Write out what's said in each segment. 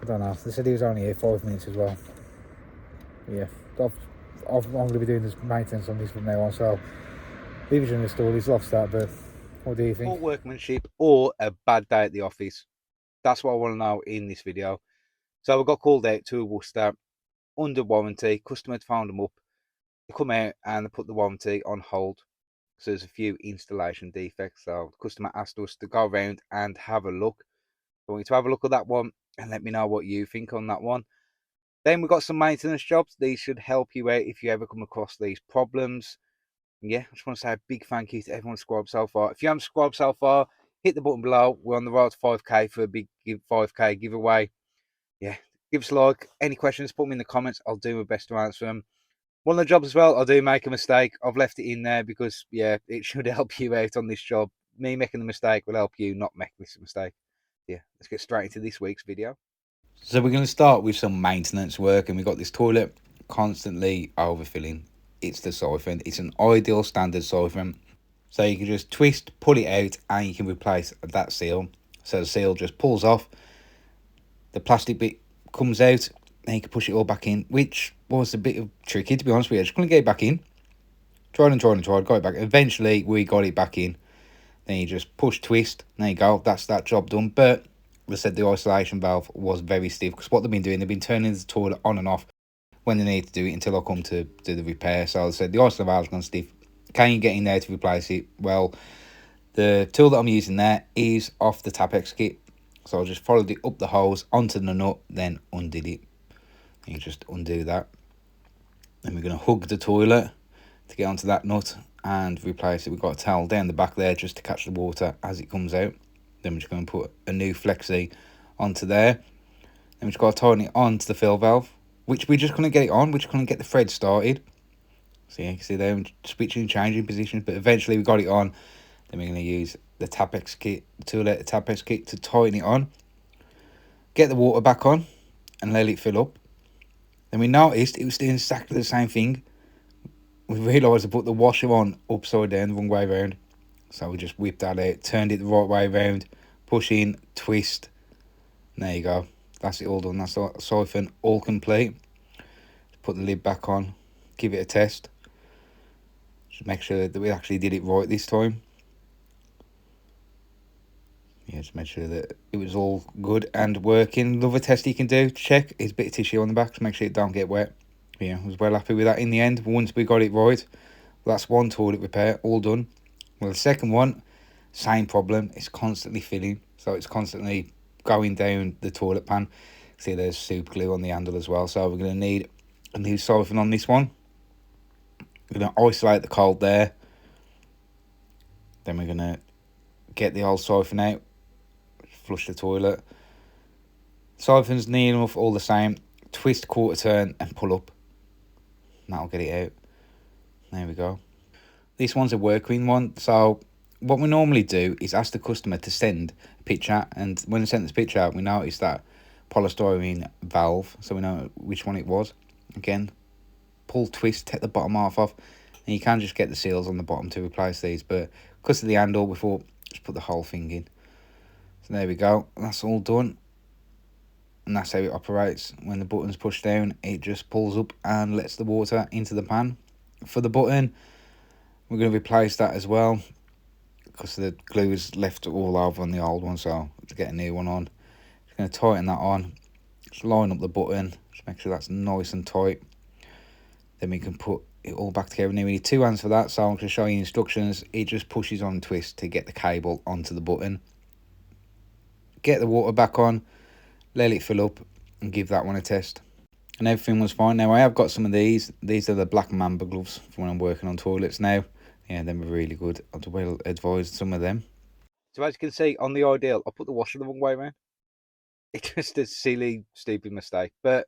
I don't know. They said he was only here 5 minutes as well. Yeah, I'm going to be doing this maintenance on this from now on, so leave it installed. He's lost that, but what do you think? Poor workmanship or a bad day at the office? That's what I want to know in this video. So we got called out to Worcester under warranty. Customer had found them up. They come out and they put the warranty on hold. So there's a few installation defects. So the customer asked us to go around and have a look. I want you to have a look at that one and let me know what you think on that one. Then we've got some maintenance jobs. These should help you out if you ever come across these problems. And yeah, I just want to say a big thank you to everyone subscribed so far. If you haven't subscribed so far, hit the button below. We're on the road to 5k for a big 5k giveaway. Yeah, give us a like. Any questions, put them in the comments. I'll do my best to answer them. One of the jobs as well, I do make a mistake. I've left it in there because, yeah, it should help you out on this job. Me making the mistake will help you not make this mistake. Yeah, let's get straight into this week's video. So we're going to start with some maintenance work, and we've got this toilet constantly overfilling. It's the siphon. It's an ideal standard siphon. So you can just twist, pull it out, and you can replace that seal. So the seal just pulls off. The plastic bit comes out, and you can push it all back in, which was a bit of tricky, to be honest with you. I just couldn't get it back in. Tried, got it back. Eventually, we got it back in. Then you just push, twist. There you go. That's that job done. But they said the isolation valve was very stiff, because what they've been doing, they've been turning the toilet on and off when they need to do it until I come to do the repair. So I said the isolation valve's gone stiff. Can you get in there to replace it? Well, the tool that I'm using there is off the Tapex kit. So I just followed it up the hose onto the nut, then undid it. You just undo that. Then we're going to hug the toilet to get onto that nut and replace it. We've got a towel down the back there just to catch the water as it comes out. Then we're just going to put a new flexi onto there. Then we've just got to tighten it onto the fill valve, which we just couldn't get it on. We just couldn't get the thread started. So yeah, you can see there, I'm switching, changing positions, but eventually we got it on. Then we're going to use the Tapex kit, the Tapex kit, to tighten it on. Get the water back on and let it fill up. Then we noticed it was doing exactly the same thing. We realised to put the washer on upside down, the wrong way around. So we just whipped that out, turned it the right way around, push in, twist. And there you go. That's it all done. That's the siphon all complete. Put the lid back on, give it a test. Just make sure that we actually did it right this time. Yeah, just make sure that it was all good and working. Another test you can do to check is a bit of tissue on the back to make sure it don't get wet. Yeah, I was well happy with that in the end. Once we got it right, that's one toilet repair, all done. Well, the second one, same problem. It's constantly filling, so it's constantly going down the toilet pan. See, there's super glue on the handle as well, so we're going to need a new siphon on this one. We're going to isolate the cold there. Then we're going to get the old siphon out, flush the toilet. Siphon's near enough all the same. Twist, quarter turn, and pull up. That'll get it out. There we go. This one's a workman one, so what we normally do is ask the customer to send a picture, and when they sent this picture out, we noticed that polystyrene valve, so we know which one it was. Again, pull, twist, take the bottom half off, and you can just get the seals on the bottom to replace these, but because of the handle, we thought just put the whole thing in. So there we go, that's all done. And that's how it operates. When the button's pushed down, it just pulls up and lets the water into the pan. For the button, we're going to replace that as well, because the glue is left all over on the old one, so to get a new one on. Just going to tighten that on, just line up the button, just make sure that's nice and tight. Then we can put it all back together. Now we need two hands for that, so I'm going to show you instructions. It just pushes on and twists to get the cable onto the button. Get the water back on, let it fill up, and give that one a test. And everything was fine. Now I have got some of these. These are the black mamba gloves for when I'm working on toilets now. Yeah, them are really good. I'd well advise some of them. So as you can see on the ideal, I put the washer the wrong way around. It's just a silly, stupid mistake. But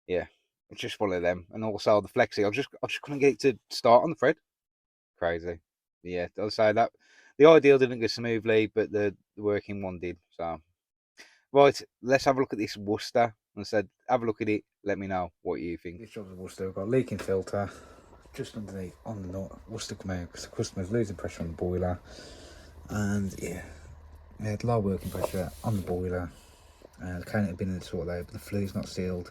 yeah, it's just one of them. And also the flexi, I just couldn't get it to start on the thread. Crazy. Yeah, I'll say that the ideal didn't go smoothly, but the working one did. So right, let's have a look at this Worcester. I said, have a look at it. Let me know what you think. This job's a Worcester. We've got a leaking filter just underneath on the nut. Worcester come out because the customer's losing pressure on the boiler. And yeah, we had low working pressure on the boiler. The can had been sorted out, but the flue's not sealed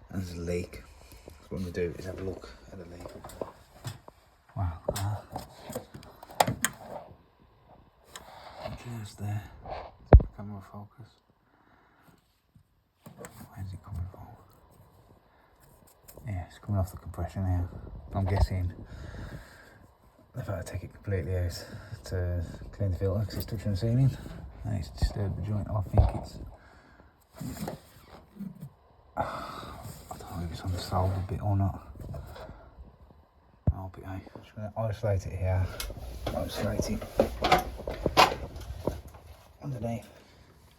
and there's a leak. So what I'm going to do is have a look at the leak. Wow. Just there. Camera focus. Where's it coming from? Yeah, it's coming off the compression here. I'm guessing they've had to take it completely out to clean the filter because it's touching the ceiling and it's disturbed the joint. I think it's, I don't know if it's on the solve a bit or not. I hope it ain't. I'm just going to isolate it here, isolate it underneath.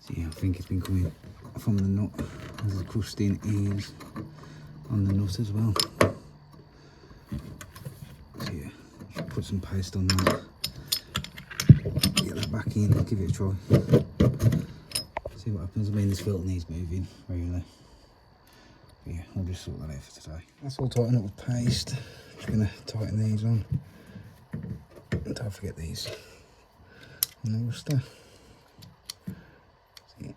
See, I think it's been coming from the nut. There's a crusting eaves on the nut as well. So yeah, just put some paste on that. Get that back in, give it a try. See what happens. I mean, this filter needs moving, really. But yeah, I'll just sort that out for today. That's all tightened up with paste. Just gonna tighten these on. And don't forget these on the worcester. See,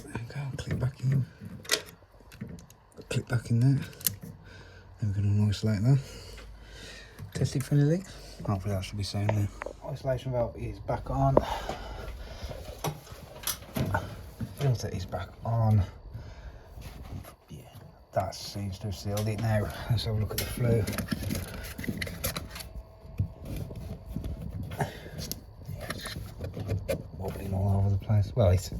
there we go, click back in. Click back in there. Then we're gonna isolate that. Test it for any leaks. Hopefully that should be soon now. Isolation valve is back on. Filter is back on. Yeah, that seems to have sealed it now. Let's have a look at the flue. Wobbling all over the place. Well, it's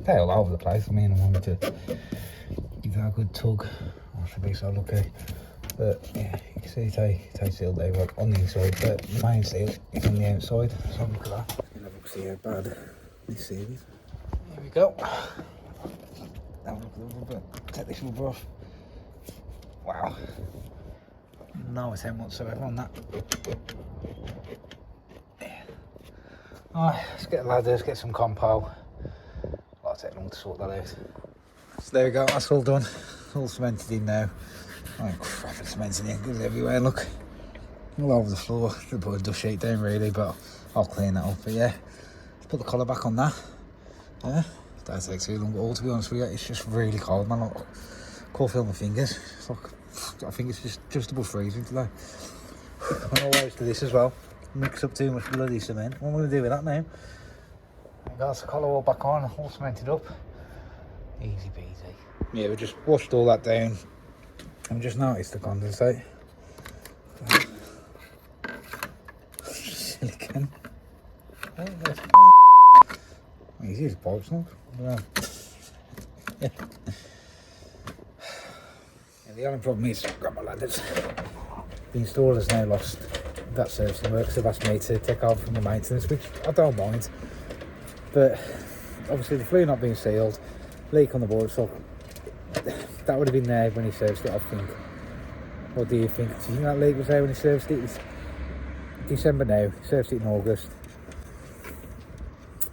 all over the place. I mean, I wanted to give that a good tug. I should be so lucky. But yeah, you can see it's sealed there, like on the inside, but the main seal is on the outside. So have a look at that. And have a look, see how bad this seal is. Here we go. Have a look at the rubber. Take this rubber off. Wow. No attempt whatsoever on that. Yeah. Alright, let's get the ladders, get some compo. It'll take long to sort that out. So there we go, that's all done. All cemented in now. Oh crap, it's cementing in, goes everywhere, look. All over the floor. Should put a dust sheet down really, but I'll clean that up. But yeah, put the collar back on that. Yeah, that takes too long at all, to be honest with you. It's just really cold, man. Look, can't feel my fingers. It's like, I think it's just above freezing today. I'm always to this as well. Mix up too much bloody cement. What am I going to do with that now? I got the collar all back on, all cemented up. Easy peasy. Yeah, we just washed all that down. And just noticed the condensate. Silicon. Easy as pipes, look. Yeah. The only problem is, I've got my ladders. The installer's now lost that servicing work, so they've asked me to take over from the maintenance, which I don't mind. But obviously the flue not being sealed, leak on the board, so that would have been there when he serviced it, I think. What do you think? Do you think that leak was there when he serviced it? It's December now, he serviced it in August.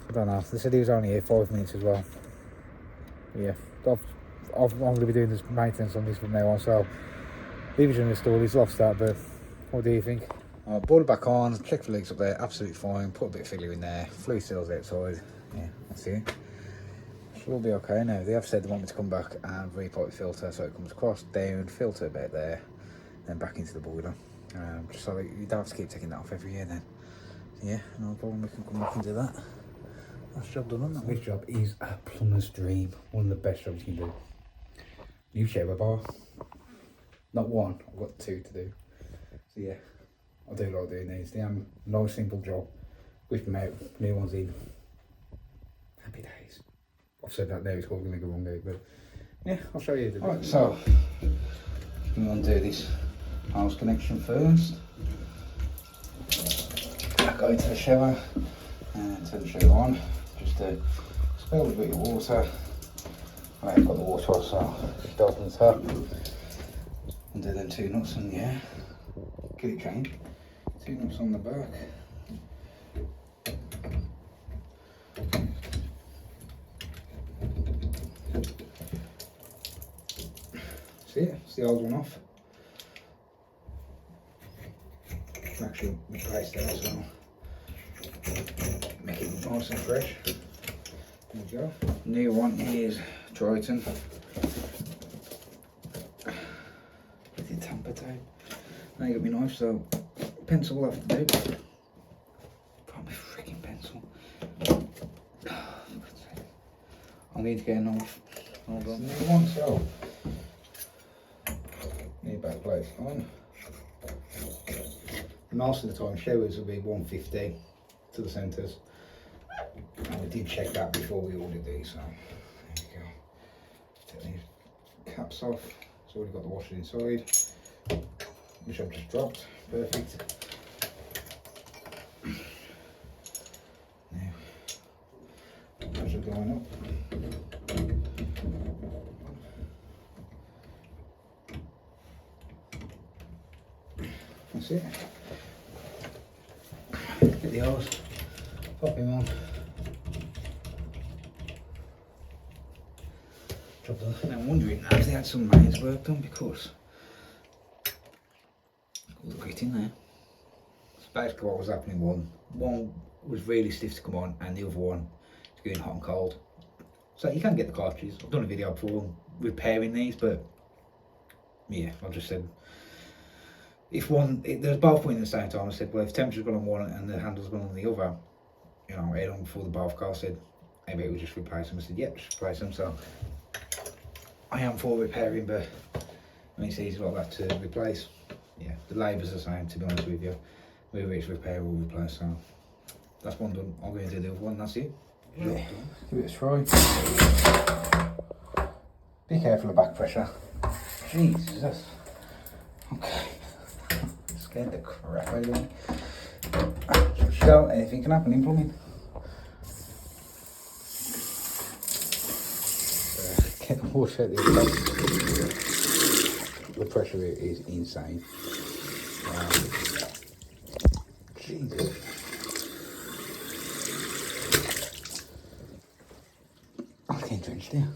I don't know, they said he was only here 5 minutes as well. Yeah, I'm going to be doing this maintenance on this from now on, so leave it in the store, he's lost that, but what do you think? Board it back on, check for leaks up there, absolutely fine, put a bit of filler in there, flue seals outside, yeah, that's it. Should all be okay now. They have said they want me to come back and repipe the filter so it comes across, down, filter about there, then back into the boiler. Just so that you don't have to keep taking that off every year then. Yeah, no problem, we can come back and do that. That's job done on that. This job is a plumber's dream, one of the best jobs you can do. New shower bar. Not one, I've got two to do. So yeah, I do like doing these. They are a nice simple job. Whip them out, new ones in. Happy days. I've said that now, it's all going to go wrong there, but yeah, I'll show you. Alright, so I'm going to do this house connection first. I go into the shower and turn the shower on, just to spill a bit of water. I've got the water off, so just open the tap and do them 2 nuts on the air. Get it drained. 2 nuts on the back. See it? It's the old one off. Actually replace that as well. Make it nice and fresh. There we go. New one is Triton. With the tamper tape. Now you got my knife, so pencil will have to do. Probably freaking pencil. I need to get a knife. Hold on. New one, so need back plates on. Most of the time showers will be 150 to the centres. And we did check that before we ordered these, so there we go. Take these caps off. It's already got the washer inside, which I've just dropped. Perfect. Now, pressure going up. That's it. Get the hose, pop him on. I'm wondering, have they had some mains work done, because all the grit in there. So basically what was happening, one was really stiff to come on, and the other one is going hot and cold. So you can get the cartridges. I've done a video before repairing these, but yeah, I just said, if there's both pointing at the same time, I said, well, if temperature's gone on one and the handle's gone on the other, you know, head on before the both cars, said, maybe we'll just replace them. I said, yep, just replace them. So I am for repairing, but when it's easy like that to replace, yeah, the labour's the same, to be honest with you. Whether it's repair or replace, so that's one done. I'll go into the other one, that's it. Yeah. Give it a try. Be careful of back pressure. Jesus. Okay. Scared the crap out of me. So anything can happen in plumbing. Get the water out the other side. The pressure is insane. Jesus. I'm getting drenched here.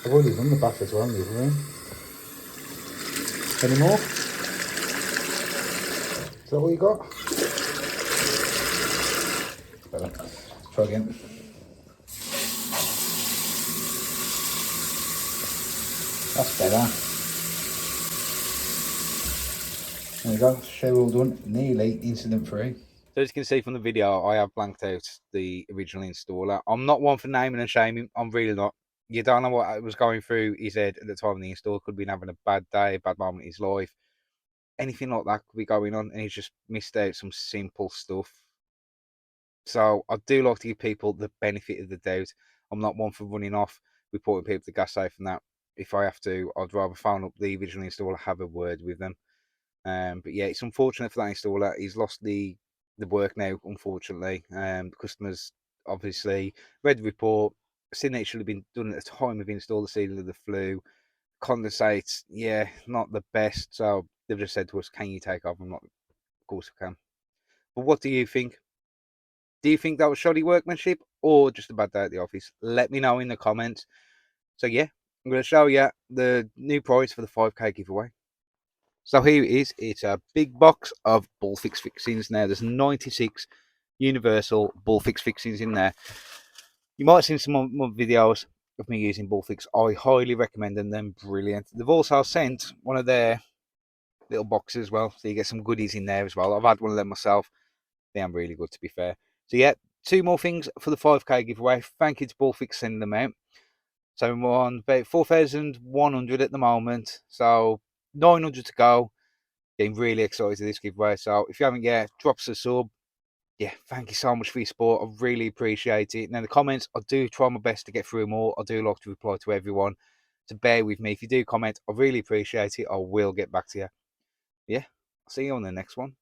I've already done the bath as well in the other room. Any more? Is that what you got? Better. Let's try again. That's better. There we go, show all done, nearly incident free. So as you can see from the video, I have blanked out the original installer. I'm not one for naming and shaming. I'm really not. You don't know what was going through his head at the time of the install. Could have been having a bad day, a bad moment in his life. Anything like that could be going on, and he's just missed out some simple stuff. So I do like to give people the benefit of the doubt. I'm not one for running off, reporting people to gas safe and that. If I have to, I'd rather phone up the original installer, have a word with them. But yeah, it's unfortunate for that installer. He's lost the work now, unfortunately. The customers obviously read the report, seen that it should have been done at the time of install, the sealing of the flue. Condensates, yeah, not the best. So they've just said to us, can you take over? I'm not, of course I can. But what do you think? Do you think that was shoddy workmanship or just a bad day at the office? Let me know in the comments. So yeah, I'm going to show you the new prize for the 5k giveaway. So here it is. It's a big box of ball fixings. Now there's 96 universal ball fixings in there. You might have seen some more videos of me using ball fix. I highly recommend them. They're brilliant. They've also sent one of their little boxes as well, so you get some goodies in there as well. I've had one of them myself. They are really good, to be fair. So yeah, 2 more things for the 5k giveaway. Thank you to ball fix sending them out. So we're on about 4,100 at the moment. So 900 to go. Getting really excited to this giveaway. So if you haven't yet, drop us a sub. Yeah, thank you so much for your support. I really appreciate it. Now the comments, I do try my best to get through them all. I do like to reply to everyone. So bear with me. If you do comment, I really appreciate it. I will get back to you. Yeah, I'll see you on the next one.